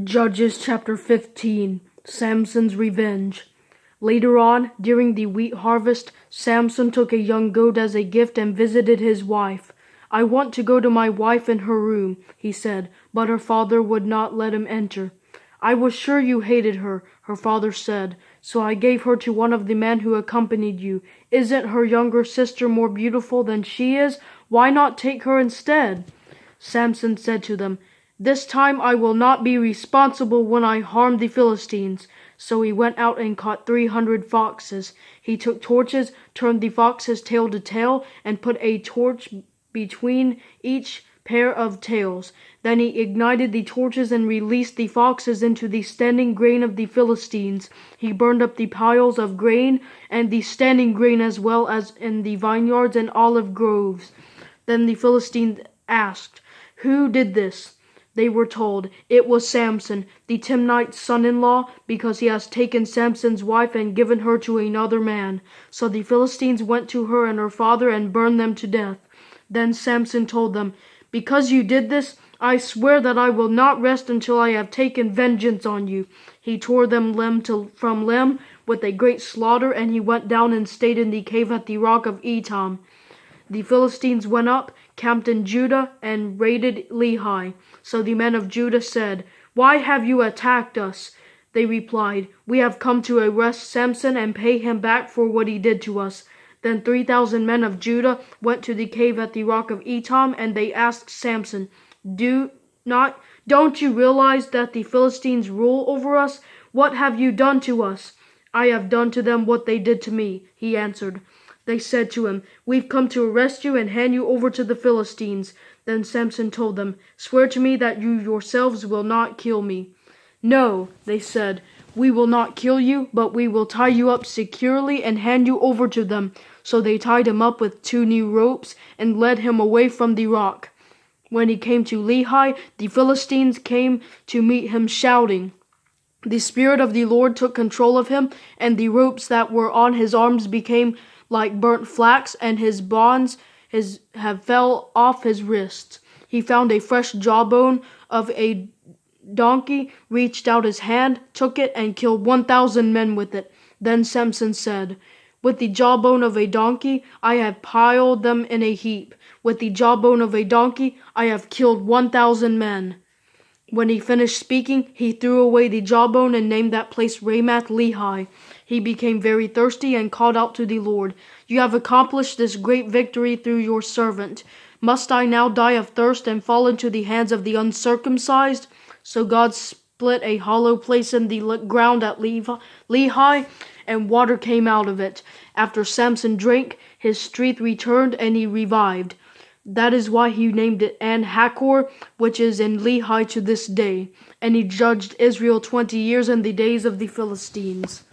Judges chapter 15. Samson's revenge. Later on, during the wheat harvest, Samson took a young goat as a gift and visited his wife. "I want to go to my wife in her room," he said, but her father would not let him enter. "I was sure you hated her," her father said, "so I gave her to one of the men who accompanied you. Isn't her younger sister more beautiful than she is? Why not take her instead?" Samson said to them, "This time I will not be responsible when I harm the Philistines." So he went out and caught 300 foxes. He took torches, turned the foxes tail to tail, and put a torch between each pair of tails. Then he ignited the torches and released the foxes into the standing grain of the Philistines. He burned up the piles of grain and the standing grain as well as in the vineyards and olive groves. Then the Philistines asked, "Who did this?" They were told, "It was Samson, the Timnite's son-in-law, because he has taken Samson's wife and given her to another man." So the Philistines went to her and her father and burned them to death. Then Samson told them, "Because you did this, I swear that I will not rest until I have taken vengeance on you." He tore them from limb with a great slaughter, and he went down and stayed in the cave at the rock of Etam. The Philistines went up, camped in Judah, and raided Lehi. So the men of Judah said, "Why have you attacked us?" They replied, "We have come to arrest Samson and pay him back for what he did to us." Then 3,000 men of Judah went to the cave at the rock of Etam, and they asked Samson, "Don't you realize that the Philistines rule over us? What have you done to us?" "I have done to them what they did to me," he answered. They said to him, "We've come to arrest you and hand you over to the Philistines." Then Samson told them, "Swear to me that you yourselves will not kill me." "No," they said, "we will not kill you, but we will tie you up securely and hand you over to them." So they tied him up with 2 new ropes and led him away from the rock. When he came to Lehi, the Philistines came to meet him shouting. The Spirit of the Lord took control of him, and the ropes that were on his arms became like burnt flax, and his bonds have fell off his wrists. He found a fresh jawbone of a donkey, reached out his hand, took it, and killed 1,000 men with it. Then Samson said, "With the jawbone of a donkey, I have piled them in a heap. With the jawbone of a donkey, I have killed 1,000 men." When he finished speaking, he threw away the jawbone and named that place Ramath Lehi. He became very thirsty and called out to the Lord, "You have accomplished this great victory through your servant. Must I now die of thirst and fall into the hands of the uncircumcised?" So God split a hollow place in the ground at Lehi, and water came out of it. After Samson drank, his strength returned and he revived. That is why he named it En-Hakkore, which is in Lehi to this day. And he judged Israel 20 years in the days of the Philistines.